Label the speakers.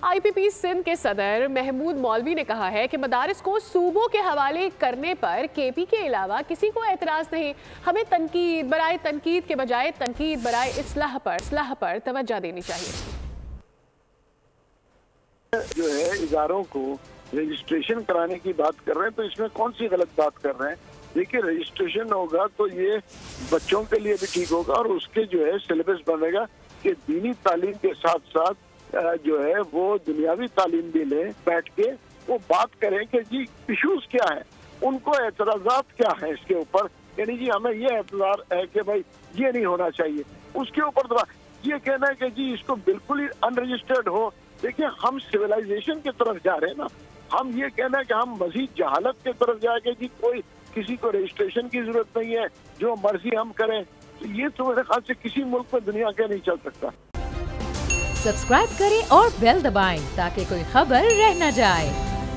Speaker 1: IPP Sindh के सदर महमूद मौलवी ने कहा है कि मदारिस को सूबों के हवाले करने पर KP के अलावा किसी को एतराज़ नहीं। हमें तनकीद बराए तनकीद के बजाय तनकीद बराए इस्लाह पर तवज्जो देनी चाहिए।
Speaker 2: जो है इदारों को रजिस्ट्रेशन कराने की बात कर रहे हैं, तो इसमें कौन सी गलत बात कर रहे हैं? देखिए, रजिस्ट्रेशन होगा तो ये बच्चों के लिए भी ठीक होगा और उसके जो है सिलेबस बनेगा कि दीनी तालीम के साथ साथ जो है वो दुनियावी तालीम भी लें, बैठ के वो बात करें कि जी इश्यूज क्या है, उनको एतराज़ात क्या है इसके ऊपर। यानी जी हमें ये एतराज़ है कि भाई ये नहीं होना चाहिए, उसके ऊपर तो ये कहना है कि जी इसको बिल्कुल ही अनरजिस्टर्ड हो। देखिए, हम सिविलाइजेशन की तरफ जा रहे हैं ना, हम ये कहना है कि हम मजीद जहालत की तरफ जाएंगे जी कोई किसी को रजिस्ट्रेशन की जरूरत नहीं है, जो मर्जी हम करें, तो ये तो मेरे ख्याल से किसी मुल्क में दुनिया के नहीं चल सकता।
Speaker 3: सब्सक्राइब करें और बेल दबाएं ताकि कोई खबर रह न जाए।